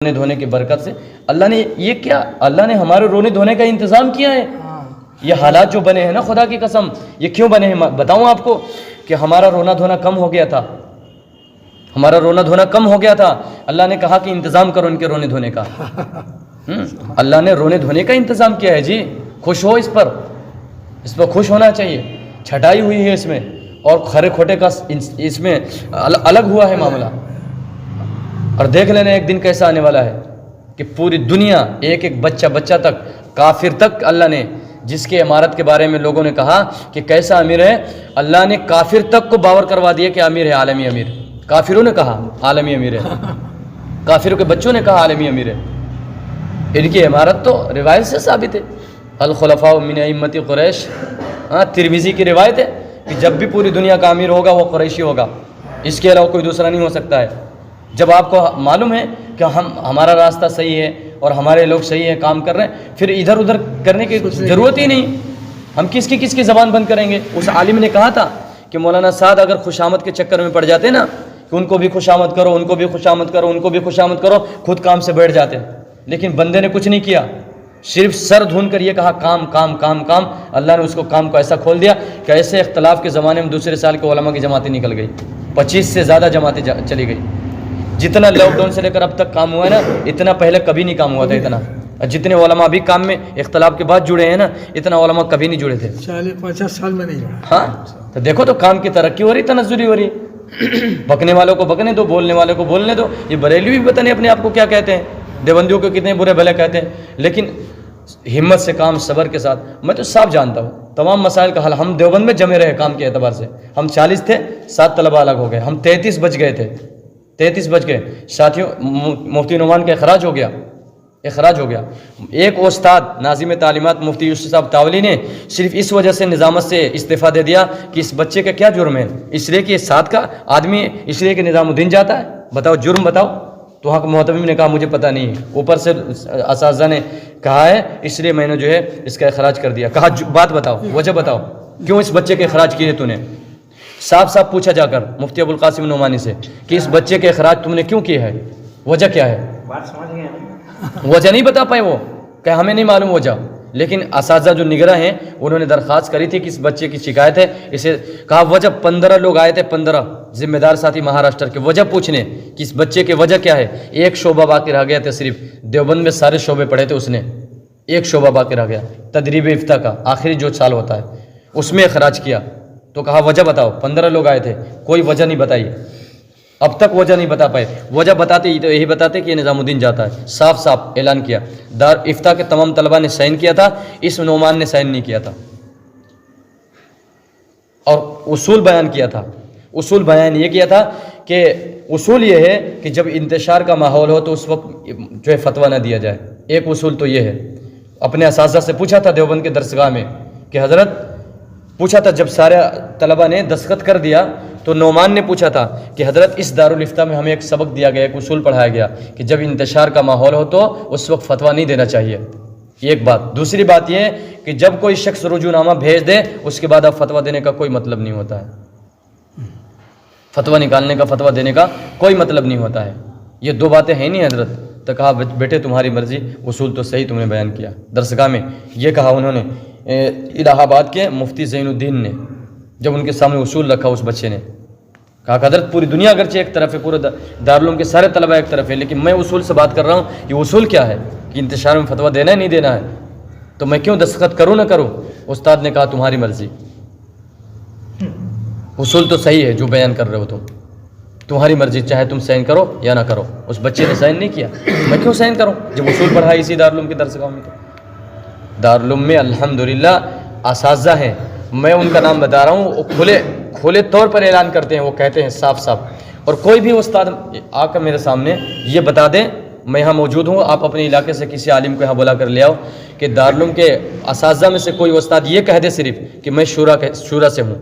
رونے دھونے کی برکت سے اللہ نے یہ کیا، اللہ نے ہمارے رونے دھونے کا انتظام کیا ہے۔ یہ حالات جو بنے ہیں نا، خدا کی قسم یہ کیوں بنے ہیں بتاؤں آپ کو، کہ ہمارا رونا دھونا کم ہو گیا تھا، ہمارا رونا دھونا کم ہو گیا تھا، اللہ نے کہا کہ انتظام کرو ان کے رونے دھونے کا۔ اللہ نے رونے دھونے کا انتظام کیا ہے جی، خوش ہو اس پر خوش ہونا چاہیے۔ چھٹائی ہوئی ہے اس میں، اور کھرے کھوٹے کا اس میں الگ ہوا ہے معاملہ۔ اور دیکھ لینا ایک دن کیسا آنے والا ہے کہ پوری دنیا ایک ایک بچہ تک، کافر تک، اللہ نے جس کے عمارت کے بارے میں لوگوں نے کہا کہ کیسا امیر ہے، اللہ نے کافر تک کو باور کروا دیا کہ امیر ہے، عالمی امیر۔ کافروں نے کہا عالمی امیر ہے، کافروں کے بچوں نے کہا عالمی امیر ہے۔ ان کی عمارت تو روایت سے ثابت ہے، الخلفاء من ائمۃ قریش، ترمذی کی روایت ہے کہ جب بھی پوری دنیا کا امیر ہوگا وہ قریشی ہوگا، اس کے علاوہ کوئی دوسرا نہیں ہو سکتا ہے۔ جب آپ کو معلوم ہے کہ ہمارا راستہ صحیح ہے اور ہمارے لوگ صحیح ہے، کام کر رہے ہیں، پھر ادھر ادھر کرنے کی ضرورت ہی نہیں۔ ہم کس کی زبان بند کریں گے؟ اس عالم نے کہا تھا کہ مولانا سعد اگر خوشامد کے چکر میں پڑ جاتے نا، کہ ان کو بھی خوشامد کرو، ان کو بھی خوشامد کرو، ان کو بھی خوشامد کرو، خود کام سے بیٹھ جاتے۔ لیکن بندے نے کچھ نہیں کیا، صرف سر دھون کر یہ کہا کام کام کام کام۔ اللہ نے اس کو کام کو ایسا کھول دیا کہ ایسے اختلاف کے زمانے میں دوسرے سال کے علماء کی جماعتیں نکل گئی، 25 سے زیادہ جماعتیں چلی گئی۔ جتنا لاک ڈاؤن سے لے کر اب تک کام ہوا ہے نا، اتنا پہلے کبھی نہیں کام ہوا تھا اتنا۔ جتنے علماء ابھی کام میں اختلاف کے بعد جڑے ہیں نا، اتنا علماء کبھی نہیں جڑے تھے، 40-50 سال میں نہیں جڑا۔ ہاں تو دیکھو تو کام کی ترقی ہو رہی، تنزلی ہو رہی۔ بکنے والوں کو بکنے دو، بولنے والوں کو بولنے دو۔ یہ بریلوی بھی پتہ نہیں اپنے آپ کو کیا کہتے ہیں، دیوبندیوں کو کتنے برے بھلے کہتے ہیں، لیکن ہمت سے کام، صبر کے ساتھ۔ میں تو صاف جانتا ہوں تمام مسائل کا حل۔ ہم دیوبند میں جمے رہے کام کے اعتبار سے، ہم 40 تھے، 7 طلبہ الگ ہو گئے، ہم 33 بچ گئے تھے، 33 بچ گئے ساتھیوں۔ مفتی نعمان کا اخراج ہو گیا۔ ایک استاد ناظم تعلیمات مفتی یوسف صاحب تاولی نے صرف اس وجہ سے نظامت سے استعفیٰ دے دیا کہ اس بچے کا کیا جرم ہے، اس لیے کہ یہ 7 کا آدمی ہے، اس لیے کہ نظام الدین جاتا ہے۔ بتاؤ جرم بتاؤ۔ تو وہاں کے محتمم نے کہا مجھے پتہ نہیں ہے، اوپر سے اساتذہ نے کہا ہے، اس لیے میں نے جو ہے اس کا اخراج کر دیا۔ کہا بات بتاؤ، وجہ بتاؤ، کیوں اس بچے کے اخراج کیے تو نے؟ صاف صاف پوچھا جا کر مفتی ابوالقاسم نعمانی سے کہ اس بچے کے اخراج تم نے کیوں کیا ہے، وجہ کیا ہے؟ وجہ نہیں بتا پائے وہ، کہ ہمیں نہیں معلوم وجہ۔ لیکن اساتذہ جو نگراں ہیں انہوں نے درخواست کری تھی کہ اس بچے کی شکایت ہے، اسے کہا وجہ 15 لوگ آئے تھے، 15 ذمہ دار ساتھی مہاراشٹر کے، وجہ پوچھنے کہ اس بچے کے وجہ کیا ہے۔ ایک شعبہ باقی رہ گیا تھا، صرف دیوبند میں سارے شعبے پڑھے تھے اس نے، ایک شعبہ باقی رہ گیا، تدریب افتاء کا آخری جو سال ہوتا ہے اس میں اخراج کیا۔ تو کہا وجہ بتاؤ، 15 لوگ آئے تھے، کوئی وجہ نہیں بتائی، اب تک وجہ نہیں بتا پائے۔ وجہ بتاتے ہی تو یہی بتاتے کہ یہ نظام الدین جاتا ہے، صاف صاف اعلان کیا۔ دار افتاء کے تمام طلبہ نے سائن کیا تھا، اس نعمان نے سائن نہیں کیا تھا، اور اصول بیان کیا تھا۔ اصول بیان یہ کیا تھا کہ اصول یہ ہے کہ جب انتشار کا ماحول ہو تو اس وقت جو ہے فتویٰ نہ دیا جائے۔ ایک اصول تو یہ ہے۔ اپنے اساتذہ سے پوچھا تھا دیوبند کے درسگاہ میں کہ حضرت پوچھا تھا، جب سارے طلبہ نے دستخط کر دیا تو نعمان نے پوچھا تھا کہ حضرت اس دارالافتاء میں ہمیں ایک سبق دیا گیا، ایک اصول پڑھایا گیا کہ جب انتشار کا ماحول ہو تو اس وقت فتویٰ نہیں دینا چاہیے۔ ایک بات۔ دوسری بات یہ کہ جب کوئی شخص رجوع نامہ بھیج دے اس کے بعد اب فتویٰ دینے کا کوئی مطلب نہیں ہوتا ہے، فتویٰ نکالنے کا، فتویٰ دینے کا کوئی مطلب نہیں ہوتا ہے۔ یہ 2 باتیں ہیں نہیں حضرت۔ تو کہا بیٹے تمہاری مرضی، اصول تو صحیح تم نے بیان کیا۔ درسگاہ میں یہ کہا انہوں نے، الہ آباد کے مفتی زین الدین نے، جب ان کے سامنے اصول رکھا اس بچے نے کہا کہ حضرت پوری دنیا اگرچہ ایک طرف ہے، پورے دارالعلوم کے سارے طلبہ ایک طرف ہے، لیکن میں اصول سے بات کر رہا ہوں۔ یہ اصول کیا ہے کہ انتشار میں فتویٰ دینا ہے نہیں دینا ہے، تو میں کیوں دستخط کروں نہ کروں؟ استاد نے کہا تمہاری مرضی، اصول تو صحیح ہے جو بیان کر رہے ہو تمہاری مرضی، چاہے تم سائن کرو یا نہ کرو۔ اس بچے نے سائن نہیں کیا، میں کیوں سائن کروں جب اصول پڑھا اسی دارالعلوم کے درسگاہ میں؟ تو دارالعلوم میں الحمدللہ اساتذہ ہیں، میں ان کا نام بتا رہا ہوں، وہ کھلے طور پر اعلان کرتے ہیں، وہ کہتے ہیں صاف صاف۔ اور کوئی بھی استاد آ کر میرے سامنے یہ بتا دیں میں یہاں موجود ہوں، آپ اپنے علاقے سے کسی عالم کو یہاں بلا کر لے آؤ کہ دارالعلوم کے اساتذہ میں سے کوئی استاد یہ کہہ دے صرف کہ میں شورا سے ہوں،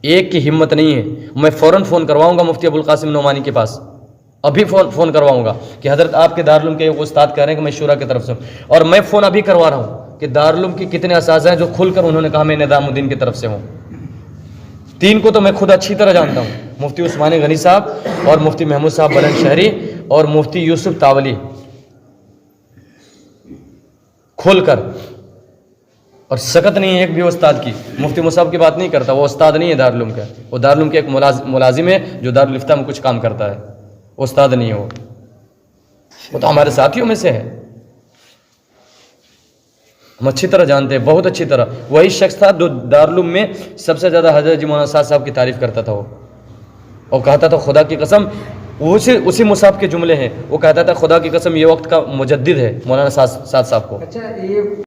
ایک کی ہمت نہیں ہے، میں فوراً فون کرواؤں گا مفتی ابوالقاسم نعمانی کے پاس، ابھی فون کرواؤں گا کہ حضرت آپ کے دارالعلوم کے ایک استاد کہہ رہے ہیں کہ میں شورا کی طرف سے ہوں، اور میں فون ابھی کروا رہا ہوں کہ دارالعلوم کی کتنے اساتذہ ہیں جو کھل کر انہوں نے کہا میں نظام الدین کی طرف سے ہوں۔ 3 کو تو میں خود اچھی طرح جانتا ہوں، مفتی عثمان غنی صاحب اور مفتی محمود صاحب بلند شہری اور مفتی یوسف تاولی، کھول کر، اور سکت نہیں ہے ایک بھی استاد کی. مفتی مصعب کی بات نہیں کرتا، وہ استاد نہیں ہے دارالعلوم کا، وہ دارالعلوم کے ایک ملازم ہے جو دارالفتہ میں کچھ کام کرتا ہے، استاد نہیں ہے وہ تو ہمارے ساتھیوں میں سے ہے. ہم اچھی طرح جانتے ہیں، بہت اچھی طرح. وہی شخص تھا جو دارالعلوم میں سب سے زیادہ حضرت جی مولانا سعد صاحب کی تعریف کرتا تھا وہ، اور کہتا تھا خدا کی قسم، اسی مصعب کے جملے ہیں، وہ کہتا تھا خدا کی قسم یہ وقت کا مجدد ہے مولانا سعد صاحب کو. اچھا یہ